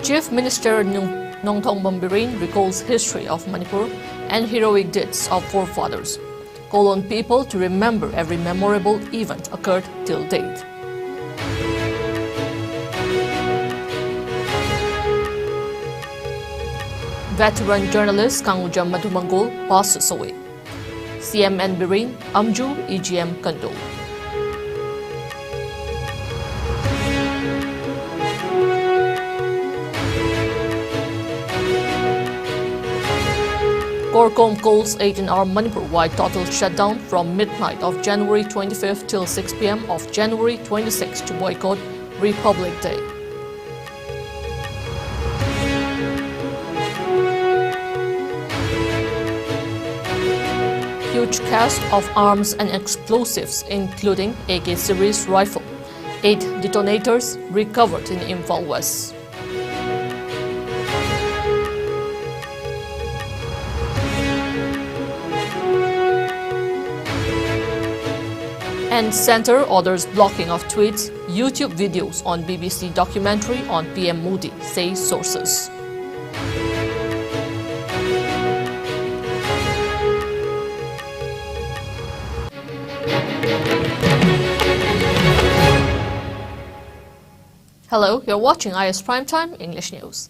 Chief Minister Nongthong Bombirin recalls history of Manipur and heroic deeds of forefathers. Call on people to remember every memorable event occurred till date. Veteran journalist Kangujam Madhumangol passes away. CMN Birin, Amju, EGM Kandul. Korkom calls 18-hour Manipur-wide total shutdown from midnight of January 25th till 6 p.m. of January 26th to boycott Republic Day. Huge cache of arms and explosives, including AK series rifle. 8 detonators recovered in Imphal West. And Centre orders blocking of tweets, YouTube videos on BBC documentary on PM Modi, say sources. Hello, you're watching IS Primetime English News.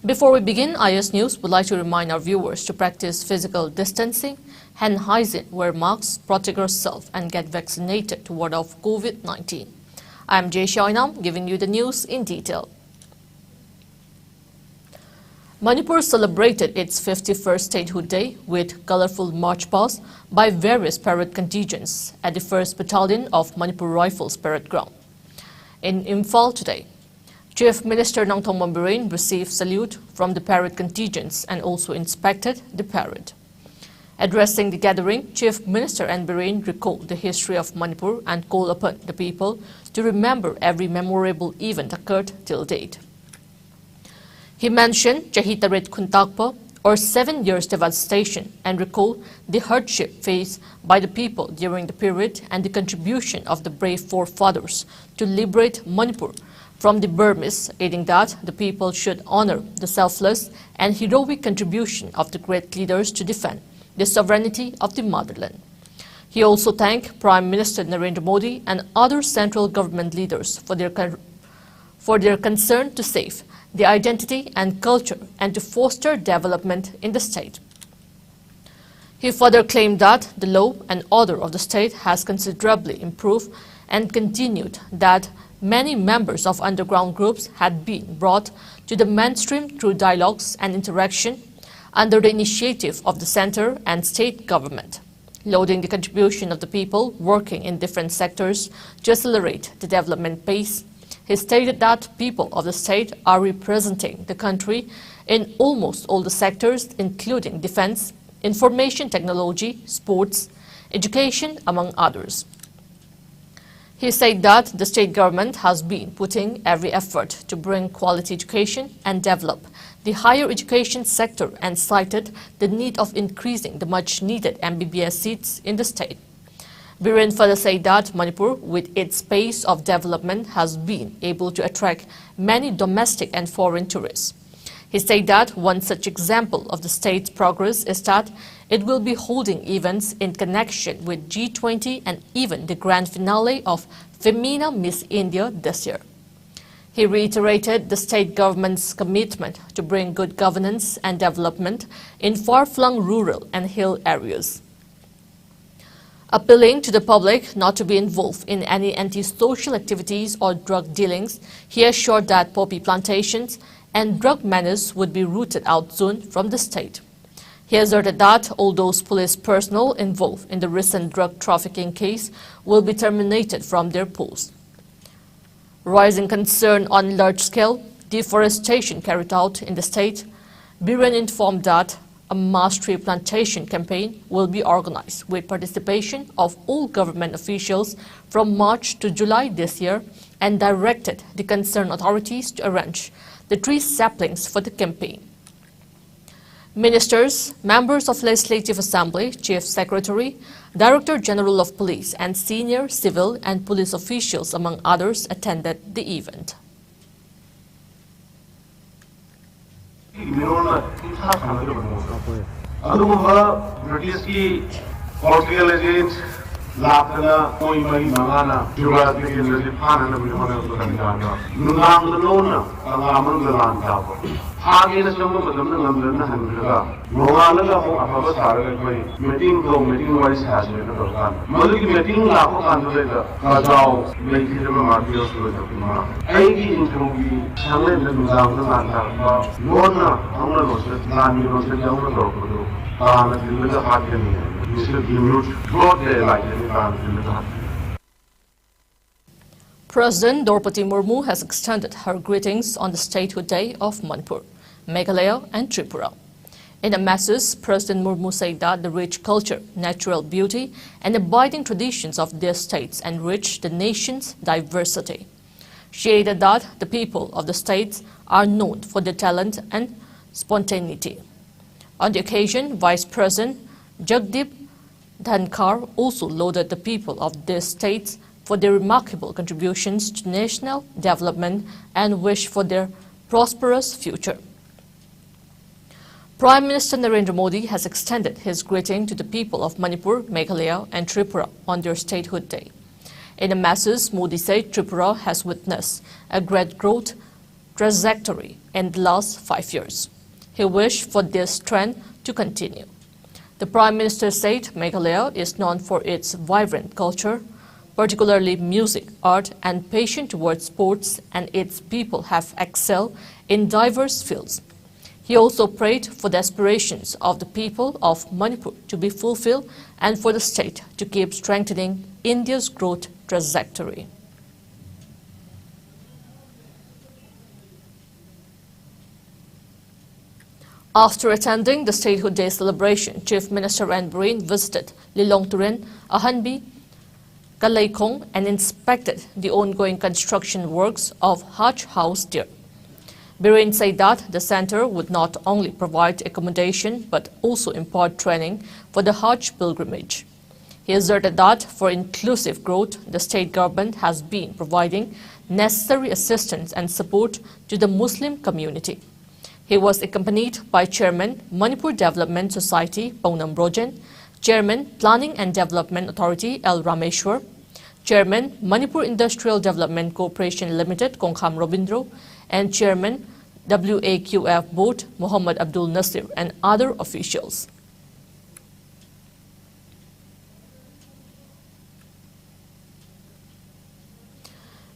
Before we begin IS News, we'd like to remind our viewers to practice physical distancing, hand hygiene, wear masks, protect yourself, and get vaccinated to ward off COVID-19. I'm JESSIA OINAM, giving you the news in detail. Manipur celebrated its 51st Statehood Day with colorful march past by various parade contingents at the 1st Battalion of Manipur Rifles Parade Ground. In Imphal today, Chief Minister Nongthong Bombirin received salute from the parade contingents and also inspected the parade. Addressing the gathering, Chief Minister Birin recalled the history of Manipur and called upon the people to remember every memorable event occurred till date. He mentioned Chahitarit Khuntakpa, or 7 years devastation, and recalled the hardship faced by the people during the period and the contribution of the brave forefathers to liberate Manipur from the Burmese, adding that the people should honor the selfless and heroic contribution of the great leaders to defend the sovereignty of the motherland. He also thanked Prime Minister Narendra Modi and other central government leaders for their concern to save the identity and culture and to foster development in the state. He further claimed that the law and order of the state has considerably improved and continued that many members of underground groups had been brought to the mainstream through dialogues and interaction under the initiative of the centre and state government, lauding the contribution of the people working in different sectors to accelerate the development pace. He stated that people of the state are representing the country in almost all the sectors, including defence, information technology, sports, education, among others. He said that the state government has been putting every effort to bring quality education and develop the higher education sector and cited the need of increasing the much-needed MBBS seats in the state. Biren further said that Manipur, with its pace of development, has been able to attract many domestic and foreign tourists. He said that one such example of the state's progress is that it will be holding events in connection with G20 and even the grand finale of Femina Miss India this year. He reiterated the state government's commitment to bring good governance and development in far-flung rural and hill areas. Appealing to the public not to be involved in any anti-social activities or drug dealings, he assured that poppy plantations and drug menace would be rooted out soon from the state. He asserted that all those police personnel involved in the recent drug trafficking case will be terminated from their posts. Rising concern on large-scale deforestation carried out in the state, Biren informed that a mass tree plantation campaign will be organized with participation of all government officials from March to July this year and directed the concerned authorities to arrange the tree saplings for the campaign. Ministers, members of Legislative Assembly, Chief Secretary, Director General of Police and senior civil and police officials, among others, attended the event. Mirona, Kitha Sanagam. Adumba, British Portugal agents, Lapana, Oimari Mangana, Juras begin the Japan and the Vilhana, Nunam the Lona, Alaman the Lanta. Hagi is number of them and the Handra. Moana, Abasara, meeting wise has been a program. Mother meeting Lapo and the Kazao, making the Martios with the Pima. Agi into the Samet and Lanta, Lona, Hana was the Lani was the Yamato. President Draupadi Murmu has extended her greetings on the Statehood Day of Manipur, Meghalaya and Tripura. In a message, President Murmu said that the rich culture, natural beauty and abiding traditions of their states enrich the nation's diversity. She added that the people of the states are known for their talent and spontaneity. On the occasion, Vice President Jagdeep Dhankar also lauded the people of these states for their remarkable contributions to national development and wished for their prosperous future. Prime Minister Narendra Modi has extended his greeting to the people of Manipur, Meghalaya and Tripura on their Statehood Day. In a message, Modi said Tripura has witnessed a great growth trajectory in the last 5 years. He wished for this trend to continue. The Prime Minister said Meghalaya is known for its vibrant culture, particularly music, art and passion towards sports, and its people have excelled in diverse fields. He also prayed for the aspirations of the people of Manipur to be fulfilled and for the state to keep strengthening India's growth trajectory. After attending the Statehood Day celebration, Chief Minister N. Biren visited Lilong Turen, Ahanbi, Kalaikong and inspected the ongoing construction works of Hajj House there. Biren said that the center would not only provide accommodation but also impart training for the Hajj pilgrimage. He asserted that for inclusive growth, the state government has been providing necessary assistance and support to the Muslim community. He was accompanied by Chairman, Manipur Development Society, Pounam Brojen, Chairman, Planning and Development Authority, L. Rameshwar, Chairman, Manipur Industrial Development Corporation Limited, Kongkham Robindro, and Chairman, WAQF Board, Muhammad Abdul Nasir, and other officials.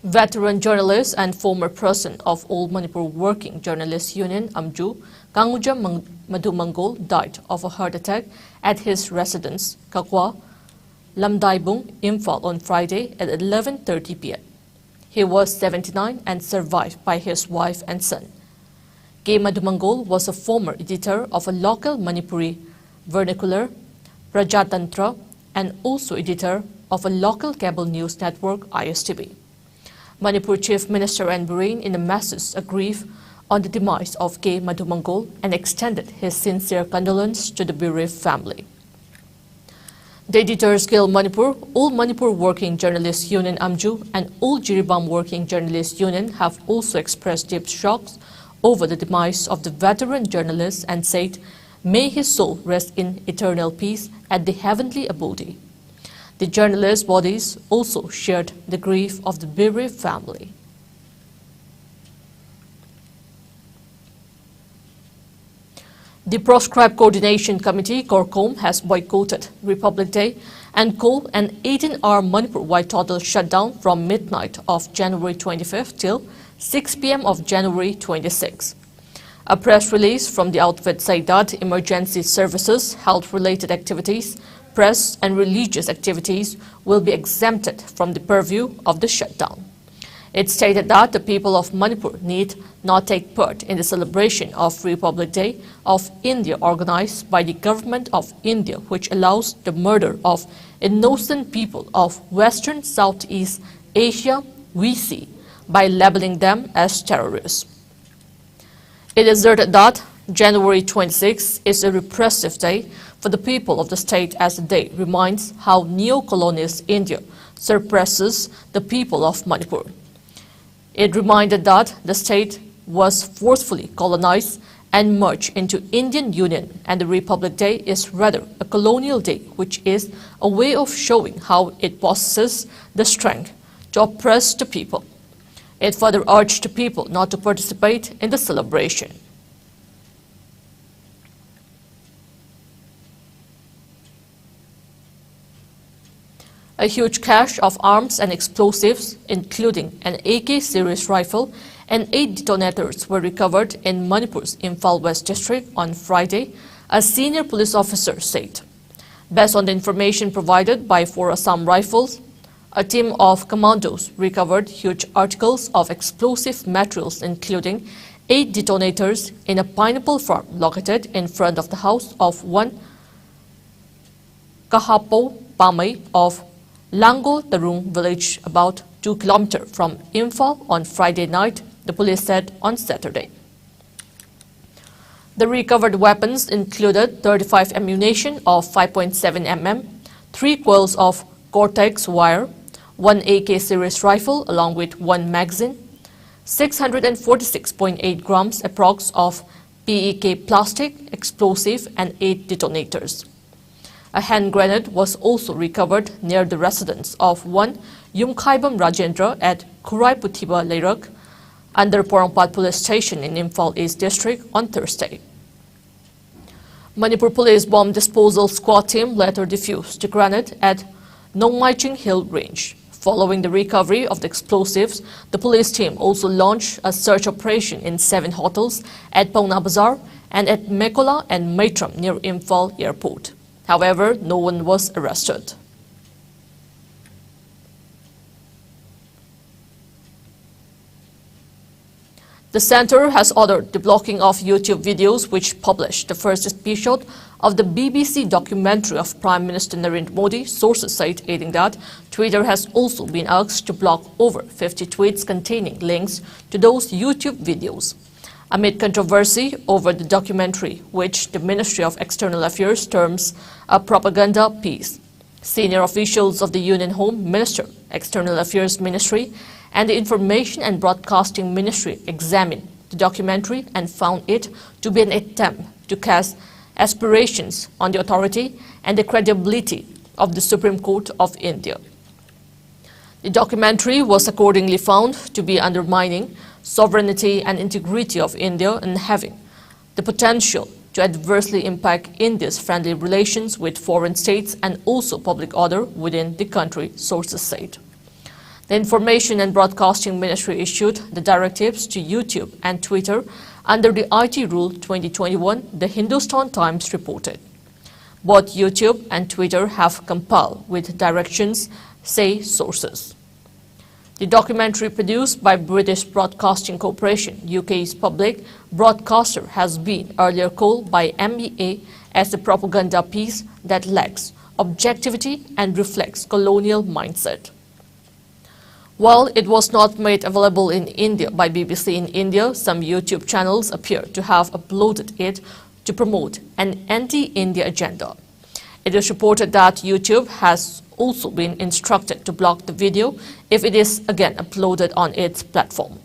Veteran journalist and former president of All Manipur Working Journalists Union, AMJU, Kanguja Madhu Mangol, died of a heart attack at his residence, Kakwa, Lamdaibung, Imphal on Friday at 11:30 p.m. He was 79 and survived by his wife and son. K. Madhu Mangol was a former editor of a local Manipuri vernacular, Prajatantra, and also editor of a local cable news network, ISTV. Manipur Chief Minister N. Biren in a message aggrieved on the demise of K. Madhu Mangol and extended his sincere condolence to the bereaved family. The Editors Guild Manipur, All Manipur Working Journalists Union AMJU and All Jiribam Working Journalists Union have also expressed deep shocks over the demise of the veteran journalist and said, "May his soul rest in eternal peace at the heavenly abode." The journalists' bodies also shared the grief of the bereaved family. The Proscribed Coordination Committee, CORCOM, has boycotted Republic Day and called an 18-hour Manipur-wide total shutdown from midnight of January 25th till 6 p.m. of January 26th. A press release from the outfit said that emergency services, health-related activities, press and religious activities will be exempted from the purview of the shutdown. It stated that the people of Manipur need not take part in the celebration of Republic Day of India organized by the Government of India, which allows the murder of innocent people of Western Southeast Asia, WEC, by labeling them as terrorists. It asserted that January 26 is a repressive day for the people of the state, as the day reminds how neo-colonialist India suppresses the people of Manipur. It reminded that the state was forcefully colonized and merge into Indian Union, and the Republic Day is rather a colonial day, which is a way of showing how it possesses the strength to oppress the people. It further urged the people not to participate in the celebration. A huge cache of arms and explosives, including an AK series rifle and 8 detonators, were recovered in Manipur's Imphal West district on Friday, a senior police officer said. Based on the information provided by 4 Assam Rifles, a team of commandos recovered huge articles of explosive materials, including 8 detonators in a pineapple farm located in front of the house of one Kahapo Pamay of Lango Tarung village, about 2 kilometers from Imphal, on Friday night, the police said on Saturday. The recovered weapons included 35 ammunition of 5.7 mm, 3 coils of Cortex wire, 1 AK series rifle along with 1 magazine, 646.8 grams approx of PEK plastic explosive, and 8 detonators. A hand grenade was also recovered near the residence of one Yumkhaibam Rajendra at Kurai Puthiba Leirak, under Porongpat Police Station in Imphal East District on Thursday. Manipur Police Bomb Disposal Squad team later defused the grenade at Nongmaiching Hill Range. Following the recovery of the explosives, the police team also launched a search operation in 7 hotels at Pauna Bazar and at Mekola and Maitram near Imphal Airport. However, no one was arrested. The center has ordered the blocking of YouTube videos which published the first episode of the BBC documentary of Prime Minister Narendra Modi, sources said, adding that Twitter has also been asked to block over 50 tweets containing links to those YouTube videos. Amid controversy over the documentary, which the Ministry of External Affairs terms a propaganda piece, senior officials of the Union Home Minister, External Affairs Ministry, and the Information and Broadcasting Ministry examined the documentary and found it to be an attempt to cast aspirations on the authority and the credibility of the Supreme Court of India. The documentary was accordingly found to be undermining sovereignty and integrity of India and having the potential to adversely impact India's friendly relations with foreign states and also public order within the country, sources said. The Information and Broadcasting Ministry issued the directives to YouTube and Twitter under the IT Rule 2021, the Hindustan Times reported. Both YouTube and Twitter have compiled with directions, say sources. The documentary, produced by British Broadcasting Corporation, UK's public broadcaster, has been earlier called by MEA as a propaganda piece that lacks objectivity and reflects colonial mindset. While it was not made available in India by BBC in India, some YouTube channels appear to have uploaded it to promote an anti-India agenda. It is reported that YouTube has also been instructed to block the video if it is again uploaded on its platform.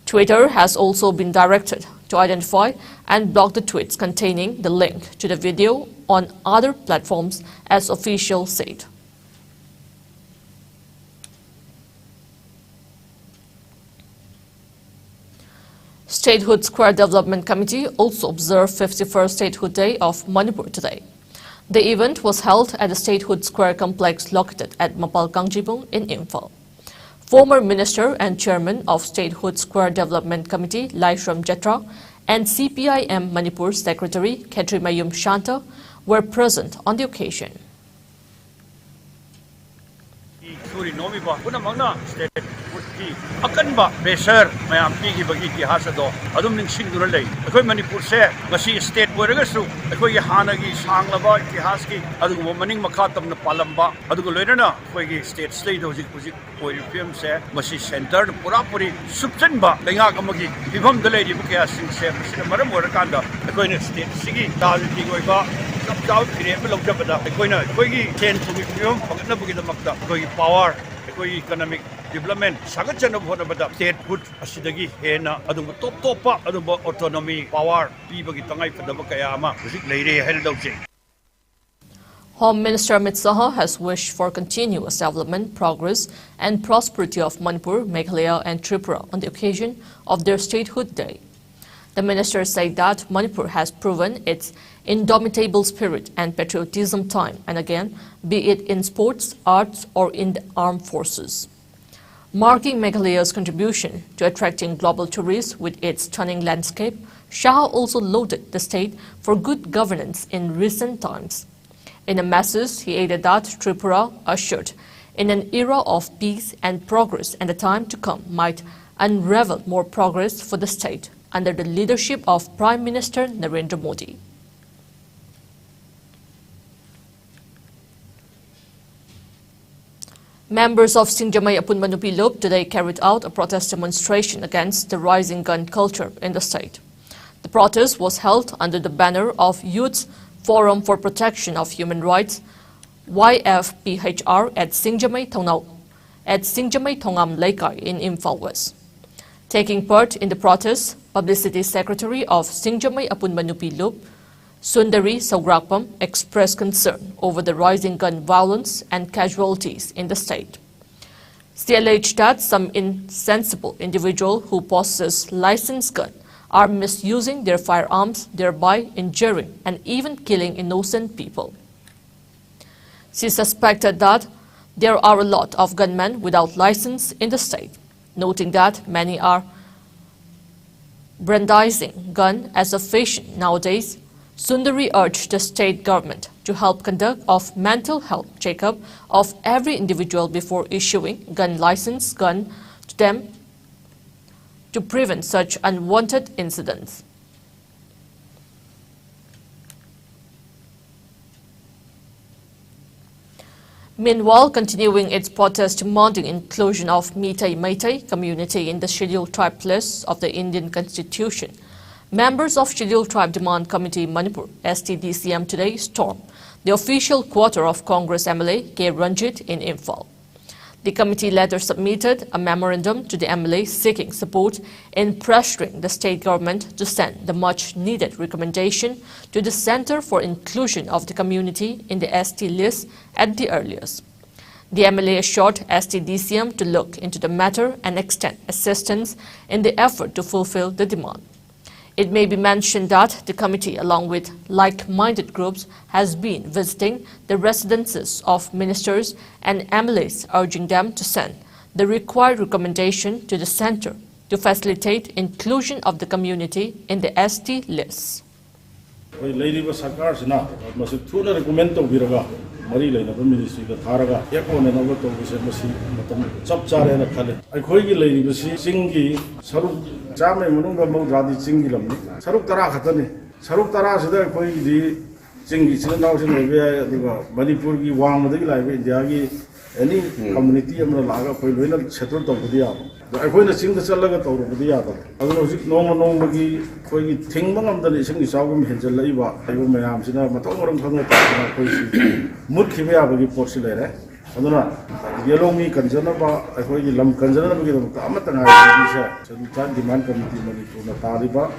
Twitter has also been directed to identify and block the tweets containing the link to the video on other platforms, as officials said. Statehood Square Development Committee also observed 51st Statehood Day of Manipur today. The event was held at the Statehood Square complex located at Mapal Kangjibung in Imphal. Former Minister and Chairman of Statehood Square Development Committee, Laishram Jatra, and CPIM Manipur Secretary, Ketrimayum Shanta, were present on the occasion. Akanba pressure mayam pigi bagi itihas ado adum ningsing dura lei akoi manipur se ngasi state boiragasu akoi hanagi sanglaba itihas ki adu maning makha tamna palamba adu loirana akoi gi state state hojik hojik oirifem se ngasi center pura puri subchanba lenga amagi bibam dalai ri bukya sing se maram orakanda akoi ne state sigi dal ki goiba sabjaw kire be lokjabada akoi na akoi gi ten pumi bibam pagna bugi damakta akoi power akoi economic development sagatchana honabada statehood asidagi hena adum top pa adum autonomy power pibagi tangai padaba kaya ama hujik leire heldauche. Home Minister Amit Shah has wished for continuous development, progress and prosperity of Manipur, Meghalaya and Tripura on the occasion of their statehood day. The minister said that Manipur has proven its indomitable spirit and patriotism time and again, be it in sports, arts or in the armed forces. Marking Meghalaya's contribution to attracting global tourists with its stunning landscape, Shah also lauded the state for good governance in recent times. In a message, he added that Tripura, ushered in an era of peace and progress, and the time to come might unravel more progress for the state under the leadership of Prime Minister Narendra Modi. Members of Singjamay Apunmanupi Loop today carried out a protest demonstration against the rising gun culture in the state. The protest was held under the banner of Youth Forum for Protection of Human Rights, YFPHR, at Singjamay Thongam Laikai in Imphal West. Taking part in the protest, Publicity Secretary of Singjamay Apunmanupi Loop, Sundari Saugrakpam, expressed concern over the rising gun violence and casualties in the state. She alleged that some insensible individual who possess licensed gun are misusing their firearms, thereby injuring and even killing innocent people. She suspected that there are a lot of gunmen without license in the state, noting that many are brandishing gun as a fashion nowadays. Sundari urged the state government to help conduct a mental health checkup of every individual before issuing gun license gun to them to prevent such unwanted incidents. Meanwhile, continuing its protest demanding inclusion of Meitei community in the scheduled tribe list of the Indian Constitution, members of Scheduled Tribe Demand Committee Manipur (STDCM) today stormed the official quarter of Congress MLA K. Ranjit in Imphal. The committee later submitted a memorandum to the MLA seeking support in pressuring the state government to send the much-needed recommendation to the Center for Inclusion of the Community in the ST list at the earliest. The MLA assured STDCM to look into the matter and extend assistance in the effort to fulfill the demand. It may be mentioned that the committee, along with like-minded groups, has been visiting the residences of ministers and MLAs, urging them to send the required recommendation to the center to facilitate inclusion of the community in the ST list. Mari Lainaba Ministry the Taraga, Eko and Nova Tobusi, Chapchar and a Kale. I call you Lady Singi, Saruk Jam and Munga Modradi Singilam, Saruk Tarakatani, Saruk Taras, there going the Singi, Sinausin, Manipurgi, Wang, the Library, Diagi, any community of the Laga, Poilina, settled of the other. I going to sing the Salaga of the other. I was no Magi, for you think one of the nation is Sagum Hinjalaiva, I will may am Sina, Matoran Kanga, Murkivia Porcelaire. I don't know. Yellow me concern about I call you Lam concern about Amatana, so the child demand committee money to the Taliba,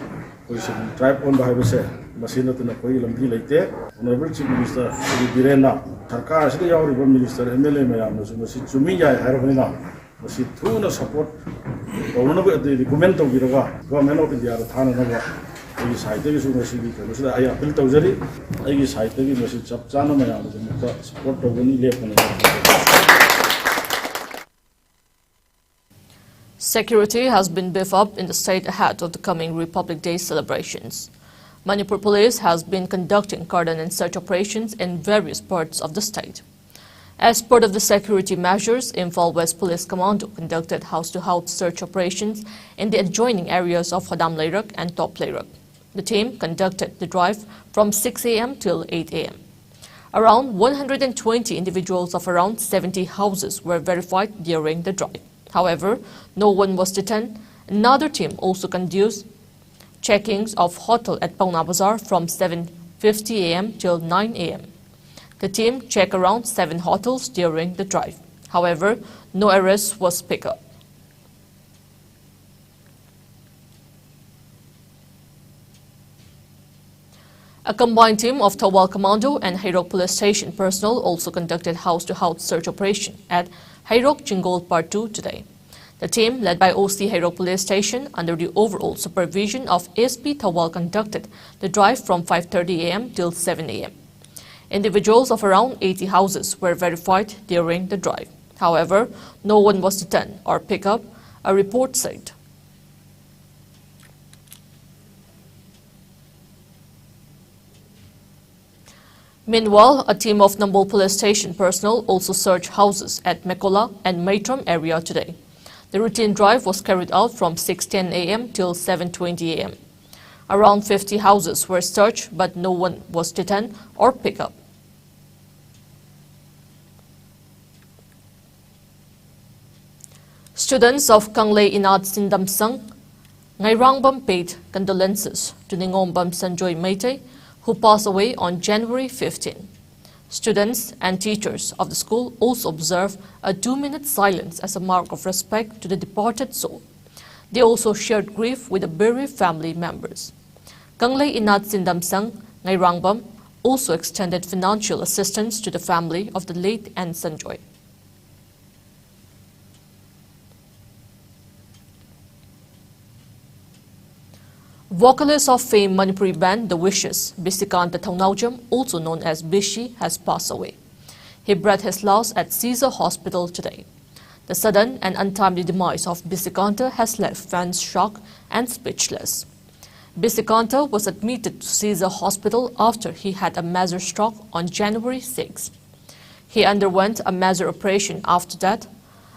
we should tribe on the highway, Masina to the Koilam like there, Honorable Chief Minister Birena, Tarka, the Honorable Minister MLA Mayam, to me, I have Masi tuna support ono ba the document of Viraga government of India thana na ai site gi su masi gi ko so ai appeal tawjari ai gi site gi masi chap chana ma ya mu support to ni le kana. Security has been beefed up in the state ahead of the coming Republic Day celebrations. Manipur Police has been conducting cordon and search operations in various parts of the state. As part of the security measures, Imphal West Police Commando conducted house-to-house search operations in the adjoining areas of Hodam Lairak and Top Lairak. The team conducted the drive from 6 a.m. till 8 a.m. Around 120 individuals of around 70 houses were verified during the drive. However, no one was detained. Another team also conducted checkings of hotel at Pauna Bazaar from 7:50 a.m. till 9 a.m. The team checked around 7 hotels during the drive. However, No arrest was picked up. A combined team of Thawal Commando and Hairok Police Station personnel also conducted house-to-house search operation at Hairok Jingol Part 2 today. The team, led by OC Hairok Police Station under the overall supervision of ASP Thawal, conducted the drive from 5:30 a.m. till 7 a.m. Individuals of around 80 houses were verified during the drive. However, no one was detained or picked up, a report said. Meanwhile, a team of Nambol Police Station personnel also searched houses at Mekola and Maitram area today. The routine drive was carried out from 6:10 a.m. till 7:20 a.m. Around 50 houses were searched, but no one was detained or picked up. Students of Kanglei Inat Sindamsang, Ngairangbam paid condolences to Ningombam Sanjoy Meitei, who passed away on January 15. Students and teachers of the school also observed a 2-minute silence as a mark of respect to the departed soul. They also shared grief with the bereaved family members. Kanglei Inat Sindamsang, Ngairangbam also extended financial assistance to the family of the late N. Sanjoy. Vocalist of famed Manipuri band The Wishes, Bisikanta Thongnaujam, also known as Bishi, has passed away. He breathed his last at Caesar Hospital today. The sudden and untimely demise of Bisikanta has left fans shocked and speechless. Bisikanta was admitted to Caesar Hospital after he had a major stroke on January 6. He underwent a major operation after that.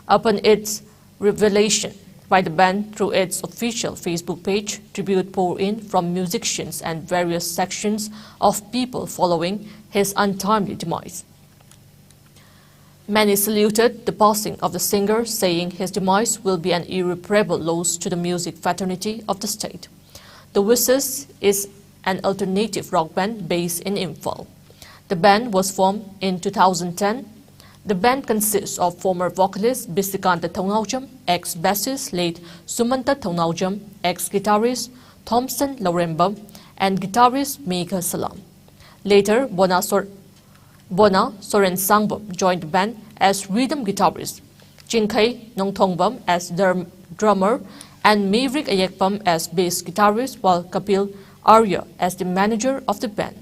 Upon its revelation by the band through its official Facebook page, tribute poured in from musicians and various sections of people following his untimely demise. Many saluted the passing of the singer, saying his demise will be an irreparable loss to the music fraternity of the state. The Wishes is an alternative rock band based in Imphal. The band was formed in 2010. The band consists of former vocalist Bisikanta Thongnaujam, ex-bassist late Sumanta Thongnaujam, ex-guitarist Thompson Laurembam, and guitarist Megha Salam. Later, Bona Soren Sangbam joined the band as rhythm guitarist, Chinkai Nongthongbam as drummer, and Maverick Ayekpam as bass guitarist, while Kapil Arya as the manager of the band.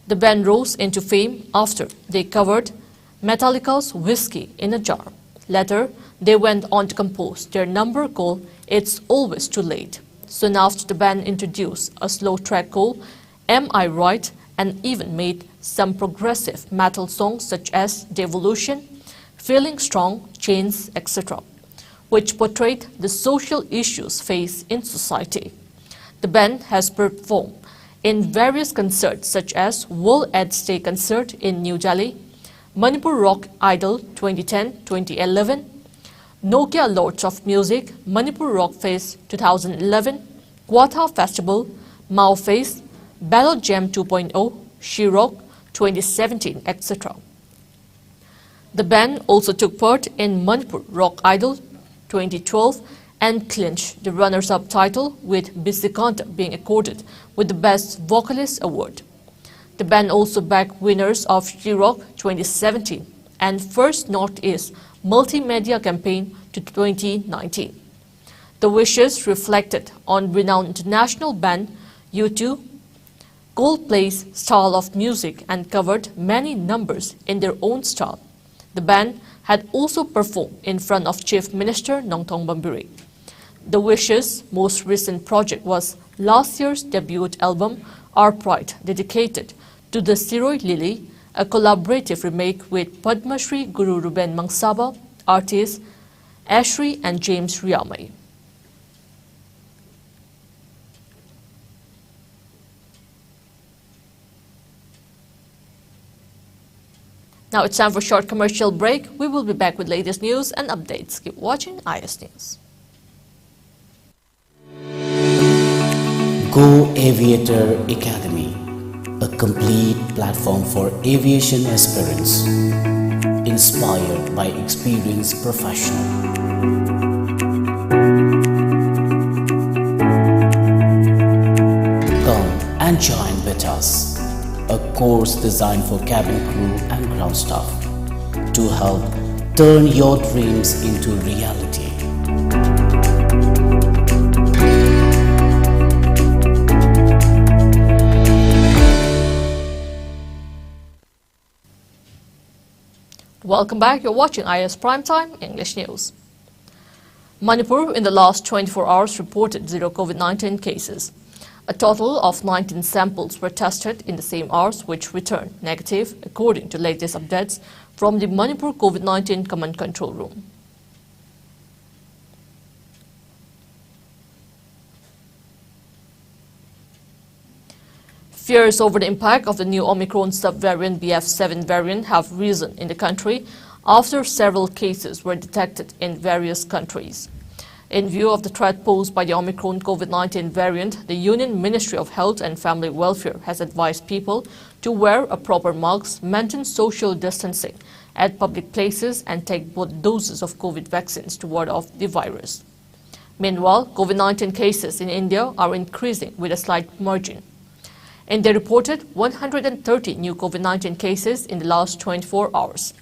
The band rose into fame after they covered Metallica's Whiskey in a Jar. Later, they went on to compose their number called It's Always Too Late. Soon after, the band introduced a slow track called Am I Right, and even made some progressive metal songs such as Devolution, Feeling Strong, Chains, etc., which portrayed the social issues faced in society. The band has performed in various concerts such as World AIDS Day Concert in New Delhi, Manipur Rock Idol 2010-2011, Nokia Lords of Music, Manipur Rock Fest 2011, Gwatha Festival, Mao Fest, Battle Jam 2.0, She-Rock 2017, etc. The band also took part in Manipur Rock Idol 2012 and clinched the runners-up title, with Bisikanta being accorded with the Best Vocalist Award. The band also backed winners of She-Rock 2017 and First Northeast Multimedia Campaign to 2019. The Wishes reflected on renowned international band U2, Coldplay's style of music and covered many numbers in their own style. The band had also performed in front of Chief Minister Nongthong Bambiri. The Wishes' most recent project was last year's debut album, Our Pride, dedicated to the Siroi Lily, a collaborative remake with Padma Shri Guru Ruben Mangsaba, artists Ashri and James Riamai. Now it's time for a short commercial break. We will be back with latest news and updates. Keep watching IS News. Go Aviator Academy, a complete platform for aviation aspirants. inspired by experienced professionals. Come and join with us, a course designed for cabin crew and ground staff to help turn your dreams into reality. Welcome back. You're watching IS Primetime English News. Manipur in the last 24 hours reported 0 COVID-19 cases. A total of 19 samples were tested in the same hours, which returned negative, according to latest updates from the Manipur COVID-19 Command Control Room. Fears over the impact of the new Omicron subvariant BF7 variant have risen in the country after several cases were detected in various countries. In view of the threat posed by the Omicron COVID-19 variant, the Union Ministry of Health and Family Welfare has advised people to wear a proper mask, maintain social distancing at public places, and take both doses of COVID vaccines to ward off the virus. Meanwhile, COVID-19 cases in India are increasing with a slight margin. India reported 130 new COVID-19 cases in the last 24 hours.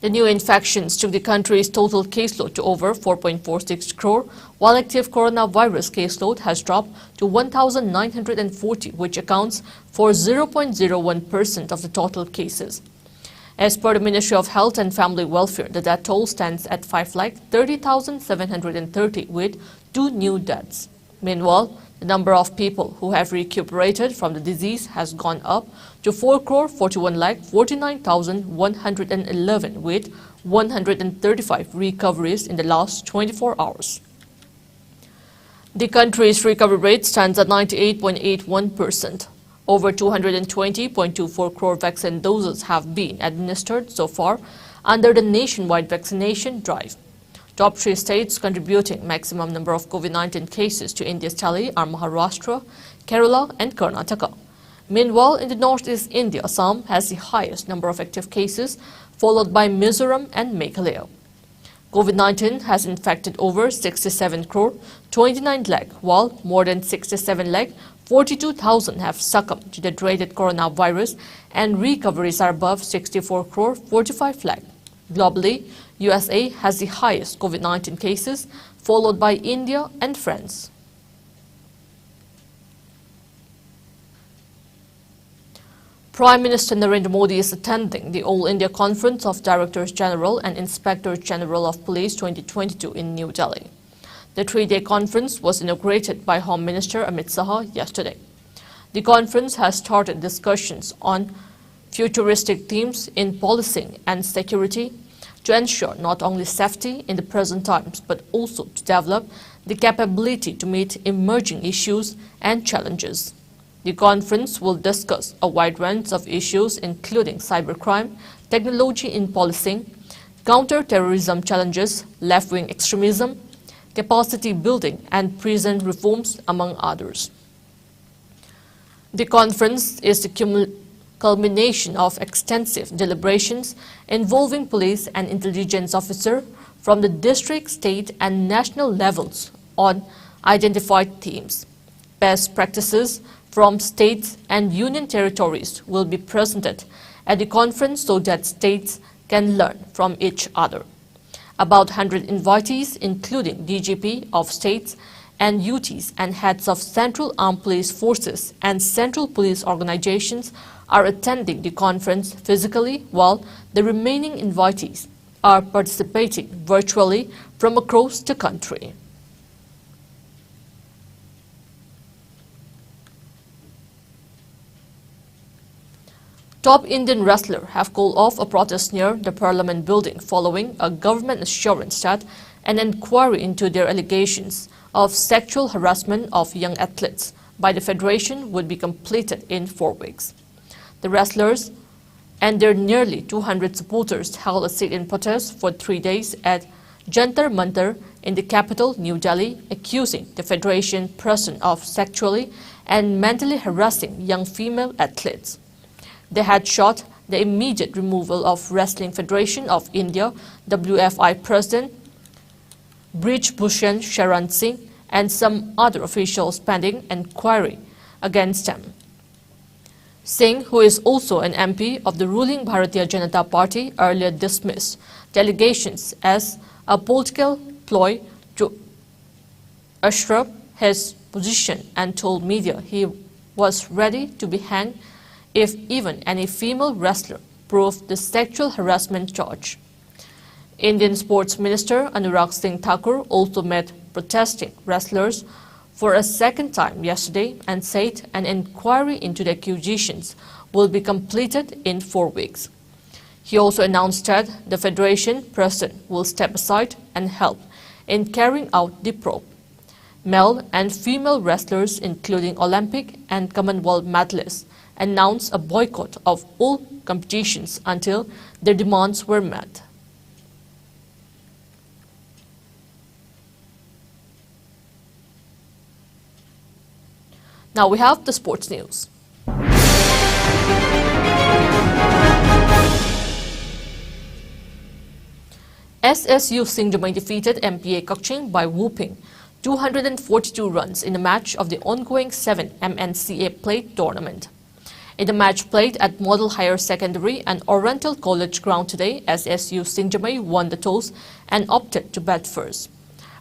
The new infections took the country's total caseload to over 4.46 crore, while active coronavirus caseload has dropped to 1,940, which accounts for 0.01% of the total cases. As per the Ministry of Health and Family Welfare, the death toll stands at 5,30,730 with 2 new deaths. Meanwhile, the number of people who have recuperated from the disease has gone up to 4,41,49,111 with 135 recoveries in the last 24 hours. The country's recovery rate stands at 98.81%. Over 220.24 crore vaccine doses have been administered so far under the nationwide vaccination drive. Top 3 states contributing maximum number of COVID-19 cases to India's tally are Maharashtra, Kerala and Karnataka. Meanwhile, in the northeast India, Assam has the highest number of active cases, followed by Mizoram and Meghalaya. COVID-19 has infected over 67 crore 29 lakh, while more than 67 lakh 42,000 have succumbed to the dreaded coronavirus, and recoveries are above 64 crore 45 lakh. Globally, USA has the highest COVID-19 cases, followed by India and France. Prime Minister Narendra Modi is attending the All India Conference of Directors General and Inspectors General of Police 2022 in New Delhi. The 3-day conference was inaugurated by Home Minister Amit Shah yesterday. The conference has started discussions on futuristic themes in policing and security to ensure not only safety in the present times but also to develop the capability to meet emerging issues and challenges. The conference will discuss a wide range of issues including cybercrime, technology in policing, counter-terrorism challenges, left-wing extremism, capacity building and prison reforms, among others. The conference is the culmination of extensive deliberations involving police and intelligence officers from the district, state and national levels on identified themes. Best practices from states and union territories will be presented at the conference so that states can learn from each other. About 100 invitees, including DGP of states and UTs and heads of Central Armed Police Forces and Central Police Organizations, are attending the conference physically, while the remaining invitees are participating virtually from across the country. Top Indian wrestlers have called off a protest near the Parliament building following a government assurance that an inquiry into their allegations of sexual harassment of young athletes by the Federation would be completed in 4 weeks. The wrestlers and their nearly 200 supporters held a sit-in protest for 3 days at Jantar Mantar in the capital, New Delhi, accusing the Federation president of sexually and mentally harassing young female athletes. They had shot the immediate removal of Wrestling Federation of India, WFI President Brij Bhushan Sharan Singh, and some other officials pending inquiry against them. Singh, who is also an MP of the ruling Bharatiya Janata Party, earlier dismissed the allegations as a political ploy to usher his position and told media he was ready to be hanged if even any female wrestler proved the sexual harassment charge. Indian Sports Minister Anurag Singh Thakur also met protesting wrestlers for a second time yesterday and said an inquiry into the accusations will be completed in 4 weeks. He also announced that the Federation president will step aside and help in carrying out the probe. Male and female wrestlers, including Olympic and Commonwealth medalists, announced a boycott of all competitions until their demands were met. Now we have the sports news. SSU Singdamai defeated MPA Kaching by whooping 242 runs in a match of the ongoing 7 MNCA Plate tournament. In the match played at Model Higher Secondary and Oriental College ground today, SSU Singdamai won the toss and opted to bat first.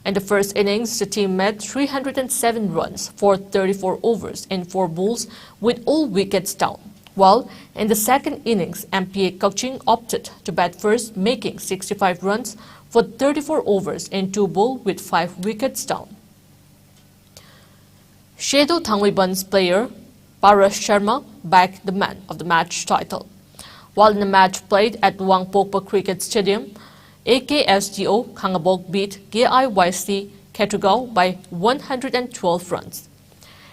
In the first innings, the team made 307 runs for 34 overs in 4 balls with all wickets down, while in the second innings, MPA Kaching opted to bat first, making 65 runs for 34 overs in 2 balls with 5 wickets down. Shedo Thangwiban's player Paras Sharma bagged the man of the match title. While in the match played at Wangpokpa Cricket Stadium, AKSGO Khangabok beat KIYC Ketugao by 112 runs.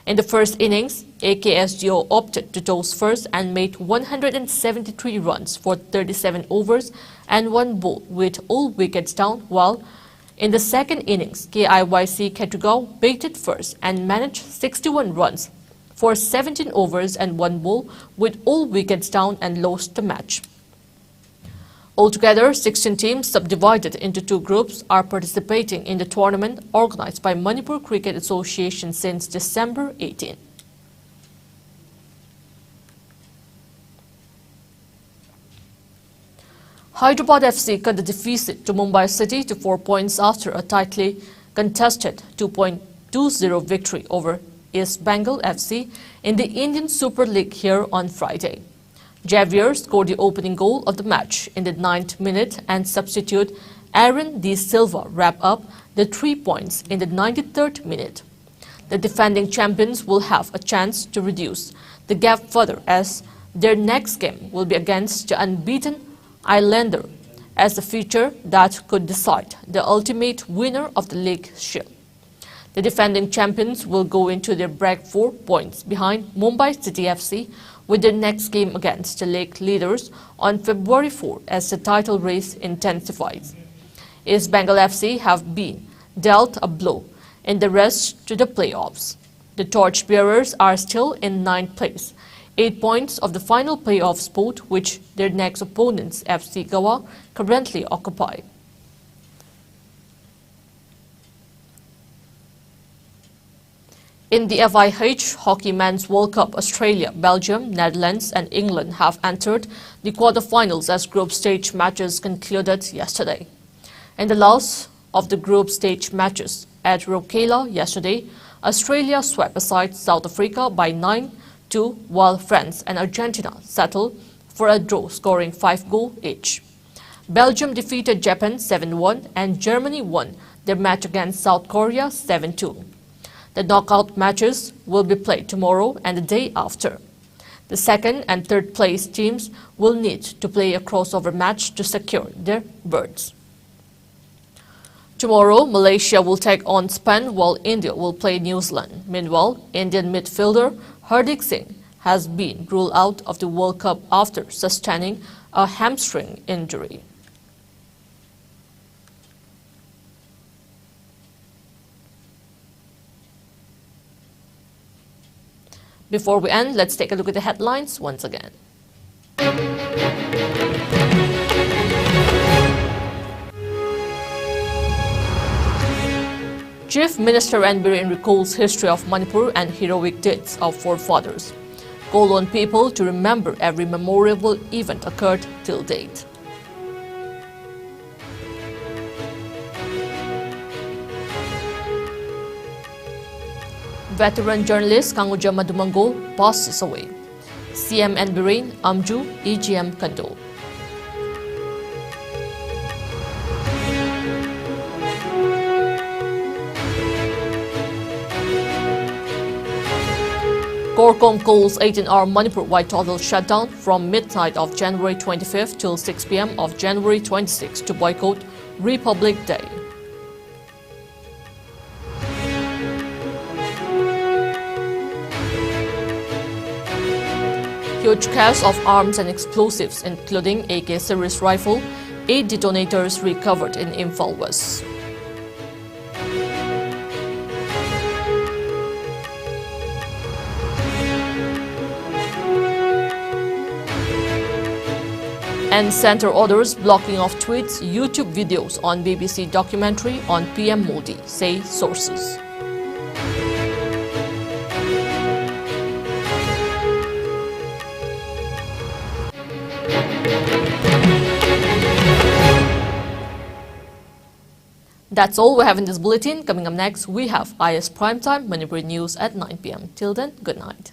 In the first innings, AKSGO opted to toss first and made 173 runs for 37 overs and 1 ball with all wickets down, while in the second innings, KIYC Ketugao batted first and managed 61 runs for 17 overs and 1 ball with all wickets down and lost the match. Altogether, 16 teams subdivided into 2 groups are participating in the tournament organized by Manipur Cricket Association since December 18. Hyderabad FC cut the deficit to Mumbai City to 4 points after a tightly contested 2.20 victory over East Bengal FC in the Indian Super League here on Friday. Javier scored the opening goal of the match in the 9th minute and substitute Aaron De Silva wrapped up the 3 points in the 93rd minute. The defending champions will have a chance to reduce the gap further as their next game will be against the unbeaten Islander as the feature that could decide the ultimate winner of the league shield. The defending champions will go into their break 4 points behind Mumbai City FC with their next game against the league leaders on February 4 as the title race intensifies. East Bengal FC have been dealt a blow in the race to the playoffs. The torchbearers are still in 9th place, 8 points of the final playoff spot which their next opponents FC Goa currently occupy. In the FIH Hockey Men's World Cup, Australia, Belgium, Netherlands and England have entered the quarterfinals as group stage matches concluded yesterday. In the last of the group stage matches at Rocala yesterday, Australia swept aside South Africa by 9-2, while France and Argentina settled for a draw, scoring 5 goals each. Belgium defeated Japan 7-1 and Germany won their match against South Korea 7-2. The knockout matches will be played tomorrow and the day after. The second and third place teams will need to play a crossover match to secure their berths. Tomorrow, Malaysia will take on Spain while India will play New Zealand. Meanwhile, Indian midfielder Hardik Singh has been ruled out of the World Cup after sustaining a hamstring injury. Before we end, let's take a look at the headlines once again. Chief Minister N. Biren recalls history of Manipur and heroic deeds of forefathers. Call on people to remember every memorable event occurred till date. Veteran journalist Kanguja Madumangol passes away. CM N. Biren, Amju, EGM condole. Corcom calls 18-hour Manipur-wide total shutdown from midnight of January 25th till 6 p.m. of January 26th to boycott Republic Day. Huge cache of arms and explosives, including AK series rifle, 8 detonators recovered in Imphal West. And center orders blocking of tweets, YouTube videos on BBC documentary on PM Modi, say sources. That's all we have in this bulletin. Coming up next, we have IS Primetime Manipur News at 9 p.m. Till then, good night.